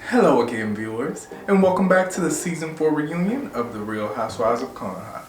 Hello again, viewers, and welcome back to the Season 4 reunion of The Real Housewives of Konoha.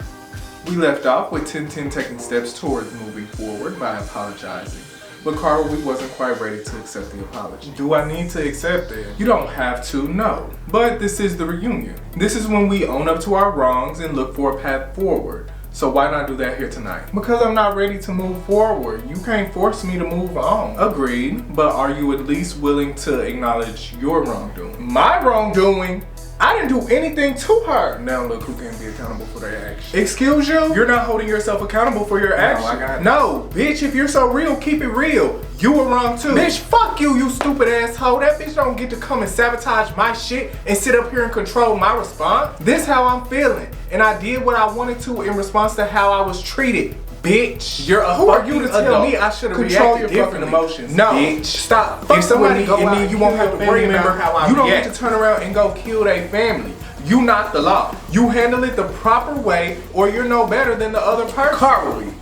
We left off with Tenten taking steps towards moving forward by apologizing, but Konoha wasn't quite ready to accept the apology. Do I need to accept it? You don't have to, no. But this is the reunion. This is when we own up to our wrongs and look for a path forward. So why not do that here tonight? Because I'm not ready to move forward. You can't force me to move on. Agreed, but are you at least willing to acknowledge your wrongdoing? My wrongdoing? I didn't do anything to her. Now look who can be accountable for their actions. Excuse you? You're not holding yourself accountable for your actions. No, bitch, if you're so real, keep it real. You were wrong too. Bitch, fuck you, you stupid asshole. That bitch don't get to come and sabotage my shit and sit up here and control my response. This how I'm feeling. And I did what I wanted to in response to how I was treated. Bitch, you're a who are you to tell me I should have reacted your fucking emotions? No, bitch, stop. If somebody go out, you won't have to worry about how I. You don't get to turn around and go kill their family. You not the law. You handle it the proper way, or you're no better than the other person. Carly,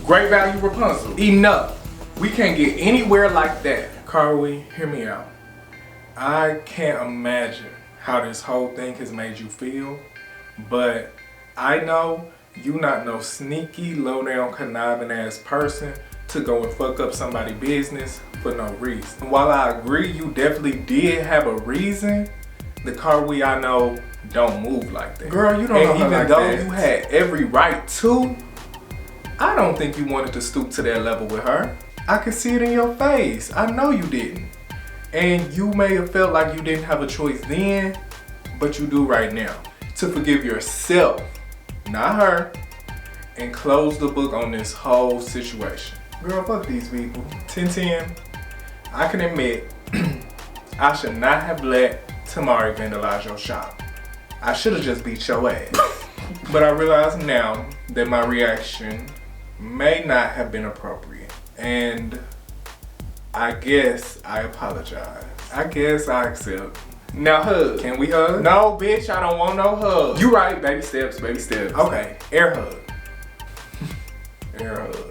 great value Rapunzel. Enough. We can't get anywhere like that. Carly, hear me out. I can't imagine how this whole thing has made you feel, but I know you not no sneaky, low-down, conniving ass person to go and fuck up somebody's business for no reason. While I agree you definitely did have a reason, the Carly I know don't move like that. Girl, you don't know her like that. Even though you had every right to, I don't think you wanted to stoop to that level with her. I can see it in your face. I know you didn't. And you may have felt like you didn't have a choice then, but you do right now. To forgive yourself, not her, and close the book on this whole situation. Girl, fuck these people. Tenten, I can admit, I should not have let Tamari vandalize your shop. I should have just beat your ass. But I realize now that my reaction may not have been appropriate. And I guess I apologize. I guess I accept. Now hug. Can we hug? No, bitch, I don't want no hug. You right, baby steps, baby steps. Okay, air hug. Air hug.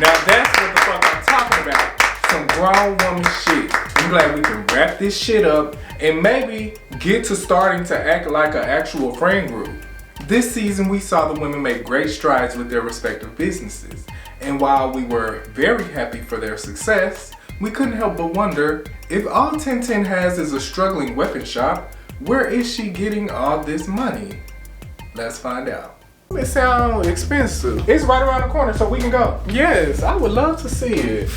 Now that's what the fuck I'm talking about. Some grown woman shit. I'm glad we can wrap this shit up and maybe get to starting to act like an actual friend group. This season we saw the women make great strides with their respective businesses. And while we were very happy for their success, we couldn't help but wonder, if all Tenten has is a struggling weapon shop, where is she getting all this money? Let's find out. It sounds expensive. It's right around the corner, so we can go. Yes, I would love to see it.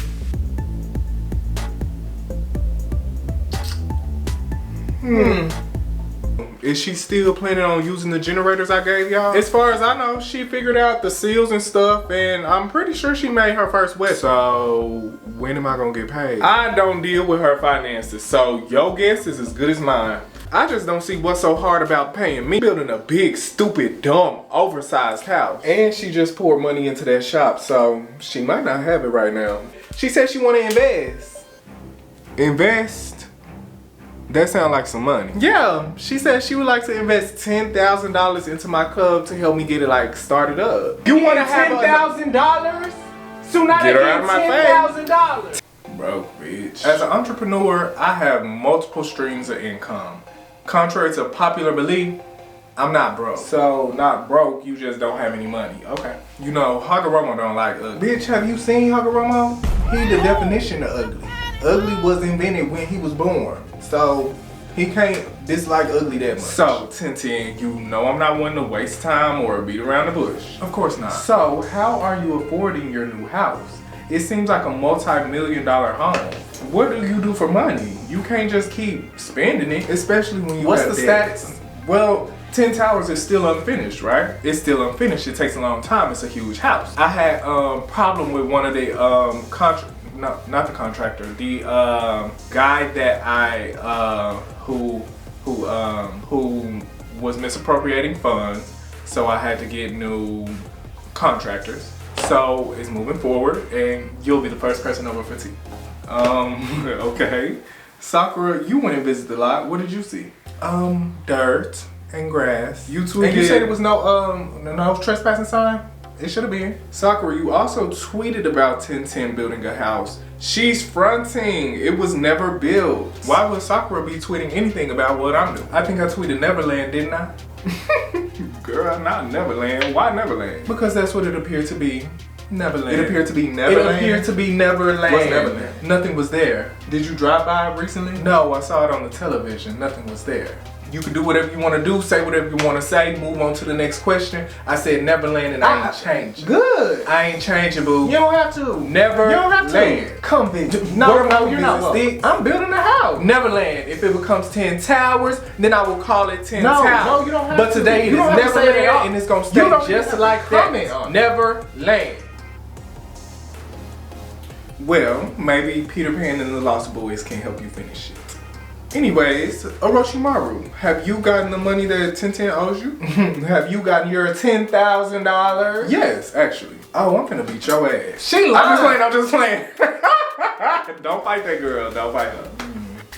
Is she still planning on using the generators I gave y'all? As far as I know, she figured out the seals and stuff, and I'm pretty sure she made her first wedding. So, when am I gonna get paid? I don't deal with her finances, so your guess is as good as mine. I just don't see what's so hard about paying me. Building a big, stupid, dumb, oversized house. And she just poured money into that shop, so she might not have it right now. She said she wanna invest. Invest? That sounds like some money. Yeah, she said she would like to invest $10,000 into my club to help me get it like started up. You want to have $10,000? So now get her out of my face. $10,000. Broke bitch. As an entrepreneur, I have multiple streams of income. Contrary to popular belief, I'm not broke. So not broke, you just don't have any money. Okay. You know, Hagoromo don't like ugly. Bitch, have you seen Hagoromo? He the definition of ugly. Ugly was invented when he was born. So he can't dislike ugly that much. So Tenten, you know I'm not one to waste time or beat around the bush. Of course not. So how are you affording your new house? It seems like a multi-million-dollar home. What do you do for money? You can't just keep spending it, especially when you What's have the status? Well, 10 Towers is still unfinished, right? It's still unfinished. It takes a long time. It's a huge house. I had problem with one of the No, not the contractor. The guy that I who was misappropriating funds, so I had to get new contractors. So it's moving forward, and you'll be the first person over for tea. Okay. Sakura, you went and visited a lot. What did you see? Dirt and grass. You tweeted. And you said it was no trespassing sign? It should have been. Sakura, you also tweeted about Tenten building a house She's fronting. It was never built. Why would Sakura be tweeting anything about what I'm doing? I think I tweeted Neverland, didn't I? Girl, not Neverland. Why Neverland? Because that's what it appeared to be. Neverland. It appeared to be Neverland? It appeared to be Neverland. What's Neverland? Nothing was there. Did you drive by recently? No, I saw it on the television. Nothing was there. You can do whatever you want to do, say whatever you want to say, move on to the next question. I said Neverland and I ain't changing. Good. I ain't changing, boo. You don't have to. Neverland. You don't have to. Come, bitch. No, you're not. I'm building a house. Neverland. If it becomes 10 towers, then I will call it 10 towers. No, you don't have to. But today it is Neverland and it's going to stay just like that. Neverland. Well, maybe Peter Pan and the Lost Boys can help you finish it. Anyways, Orochimaru, have you gotten the money that Tenten owes you? Have you gotten your $10,000? Yes, actually. Oh, I'm finna beat your ass. She lying. I'm just playing. Don't fight that girl. Don't fight her.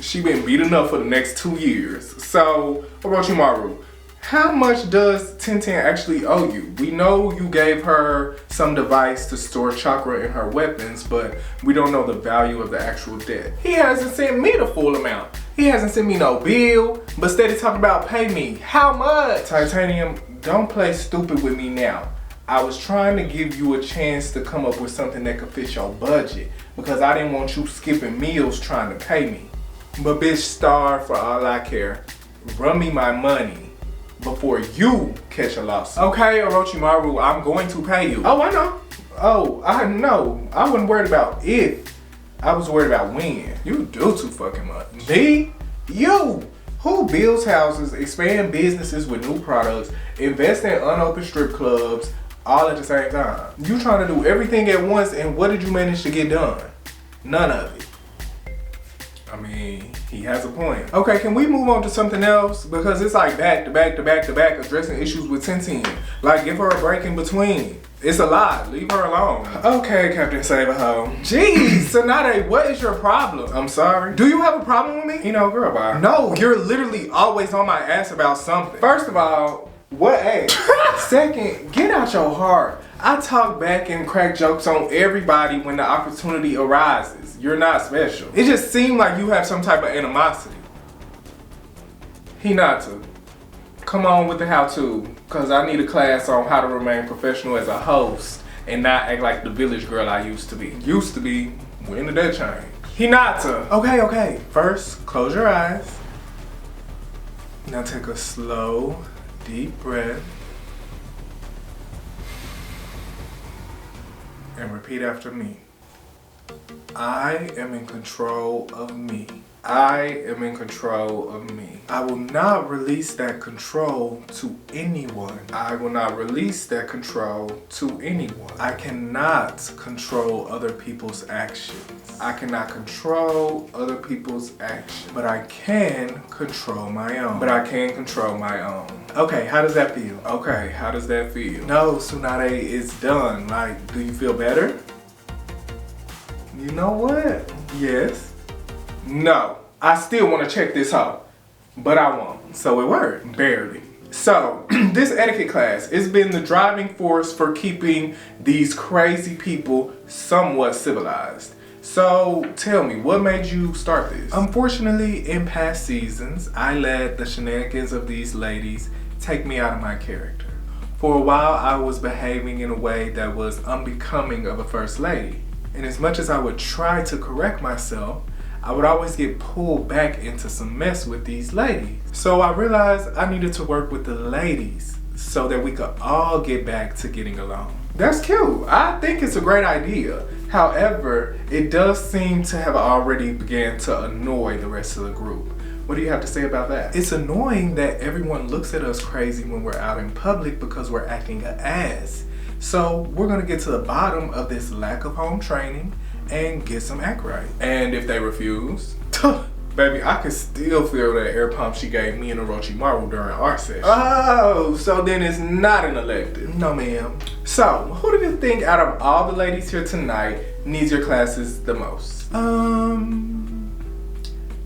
She been beaten up for the next 2 years. So, Orochimaru, how much does Tenten actually owe you? We know you gave her some device to store chakra in her weapons, but we don't know the value of the actual debt. He hasn't sent me the full amount. He hasn't sent me no bill, but steady talking about pay me. How much? Titanium, don't play stupid with me now. I was trying to give you a chance to come up with something that could fit your budget because I didn't want you skipping meals trying to pay me. But bitch, starve for all I care. Run me my money before you catch a lawsuit. Okay, Orochimaru, I'm going to pay you. Oh, I know. Oh, I know. I wasn't worried about if. I was worried about when. You do too fucking much. Me? You? Who builds houses, expand businesses with new products, invest in unopened strip clubs, all at the same time? You trying to do everything at once, and what did you manage to get done? None of it. I mean, he has a point. Okay, can we move on to something else? Because it's like back to back to back to back addressing issues with Tenten. Like, give her a break in between. It's a lot. Leave her alone. Okay, Captain Save-A-Ho. Jeez, Tsunade, what is your problem? I'm sorry. Do you have a problem with me? You know, girl, bye. No, you're literally always on my ass about something. First of all, what ass? Second, get out your heart. I talk back and crack jokes on everybody when the opportunity arises. You're not special. It just seemed like you have some type of animosity. Hinata, come on with the how-to, because I need a class on how to remain professional as a host and not act like the village girl I used to be. Used to be? When did that change? Hinata. Okay. First, close your eyes. Now take a slow, deep breath. And repeat after me. I am in control of me. I am in control of me. I will not release that control to anyone. I will not release that control to anyone. I cannot control other people's actions. I cannot control other people's actions. But I can control my own. Okay, how does that feel? Okay, how does that feel? No, Tsunade, it's done. Like, do you feel better? You know what? Yes. No. I still want to check this out. But I won't. So it worked. Barely. So, this etiquette class has been the driving force for keeping these crazy people somewhat civilized. So, tell me, what made you start this? Unfortunately, in past seasons, I let the shenanigans of these ladies take me out of my character. For a while, I was behaving in a way that was unbecoming of a first lady. And as much as I would try to correct myself, I would always get pulled back into some mess with these ladies. So I realized I needed to work with the ladies so that we could all get back to getting along. That's cute. I think it's a great idea. However, it does seem to have already began to annoy the rest of the group. What do you have to say about that? It's annoying that everyone looks at us crazy when we're out in public because we're acting an ass. So we're gonna get to the bottom of this lack of home training and get some act right. And if they refuse, baby, I can still feel that air pump she gave me and Orochimaru during our session. Oh, so then it's not an elective. No, ma'am. So, who do you think out of all the ladies here tonight needs your classes the most?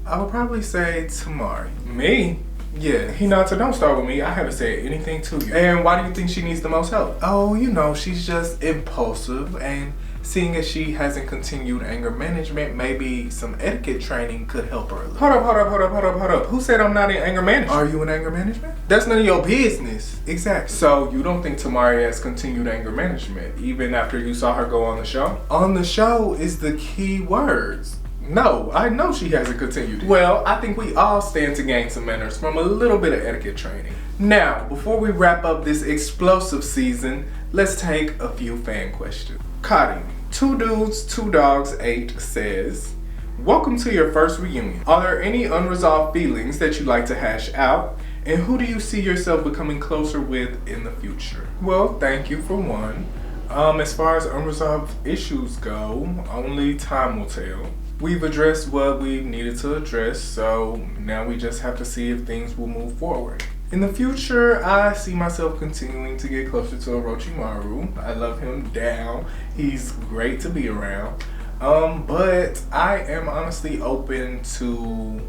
I would probably say Tamari. Me? Yeah, Hinata, don't start with me. I haven't said anything to you. And why do you think she needs the most help? Oh, you know, she's just impulsive and Seeing as she hasn't continued anger management, maybe some etiquette training could help her a little. Hold up. Who said I'm not in anger management? Are you in anger management? That's none of your business. Exactly. So you don't think Tamari has continued anger management, even after you saw her go on the show? On the show is the key words. No, I know she hasn't continued it. Well, I think we all stand to gain some manners from a little bit of etiquette training. Now, before we wrap up this explosive season, let's take a few fan questions. Kadi, 2 Dudes, 2 Dogs 8 says, welcome to your first reunion. Are there any unresolved feelings that you'd like to hash out? And who do you see yourself becoming closer with in the future? Well, thank you for one. As far as unresolved issues go, only time will tell. We've addressed what we needed to address, so now we just have to see if things will move forward. In the future, I see myself continuing to get closer to Orochimaru. I love him down. He's great to be around. But I am honestly open to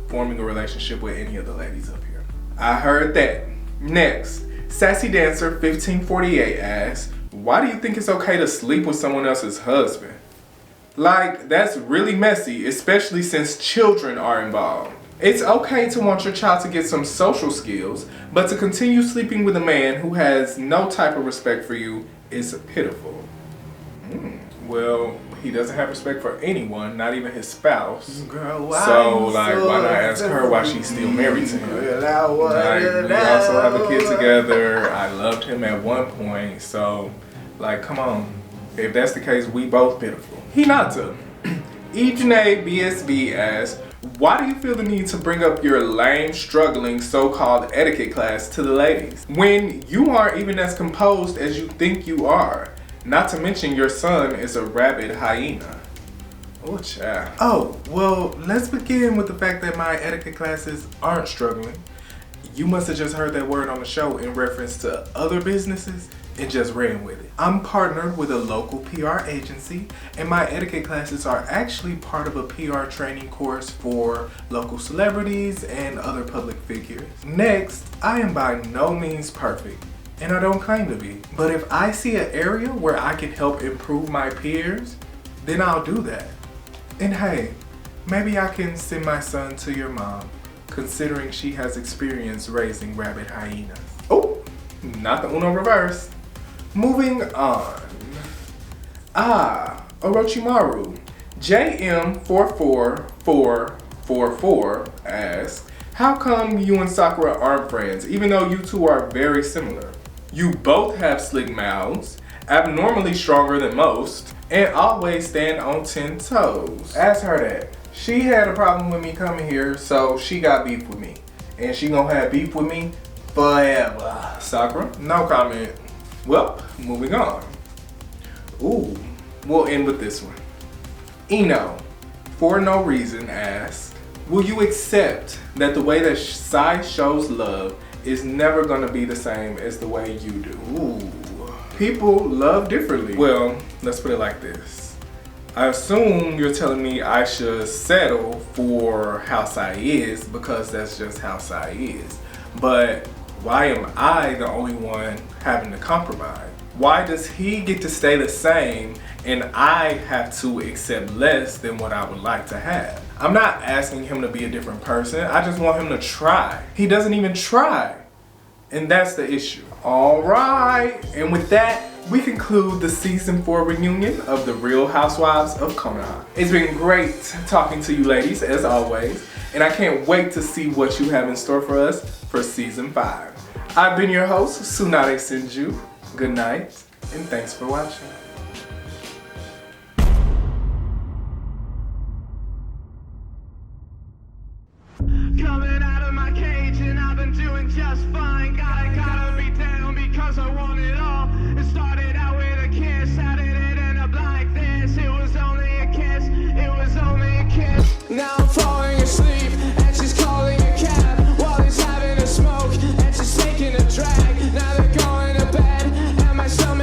forming a relationship with any of the ladies up here. I heard that. Next, Sassy Dancer 1548 asks, why do you think it's okay to sleep with someone else's husband? Like, that's really messy, especially since children are involved. It's okay to want your child to get some social skills, but to continue sleeping with a man who has no type of respect for you is pitiful. Well, he doesn't have respect for anyone, not even his spouse. Girl, so, like, why not ask her why she's still married to him? Like, we also have a kid together. I loved him at one point, so, like, come on. If that's the case, we both pitiful. Hinata, Ejane BSB asks, why do you feel the need to bring up your lame, struggling, so-called etiquette class to the ladies, when you aren't even as composed as you think you are? Not to mention your son is a rabid hyena. Oh, child. Oh, well, let's begin with the fact that my etiquette classes aren't struggling. You must have just heard that word on the show in reference to other businesses and just ran with it. I'm partnered with a local PR agency, and my etiquette classes are actually part of a PR training course for local celebrities and other public figures. Next, I am by no means perfect, and I don't claim to be. But if I see an area where I can help improve my peers, then I'll do that. And hey, maybe I can send my son to your mom, considering she has experience raising rabid hyenas. Oh, not the Uno reverse. Moving on. Orochimaru. JM44444 asks, how come you and Sakura aren't friends, even though you two are very similar? You both have slick mouths, abnormally stronger than most, and always stand on 10 toes. Ask her that. She had a problem with me coming here, so she got beef with me. And she gonna have beef with me forever. Sakura, no comment. Well, moving on. Ooh, we'll end with this one. Eno, for no reason, asks, will you accept that the way that Sai shows love is never gonna be the same as the way you do? Ooh. People love differently. Well, let's put it like this. I assume you're telling me I should settle for how Sai is because that's just how Sai is. But why am I the only one having to compromise? Why does he get to stay the same and I have to accept less than what I would like to have? I'm not asking him to be a different person. I just want him to try. He doesn't even try. And that's the issue. All right. And with that, we conclude the season 4 reunion of The Real Housewives of Konoha. It's been great talking to you ladies, as always. And I can't wait to see what you have in store for us for season 5. I've been your host, Tsunade Senju. Good night, and thanks for watching.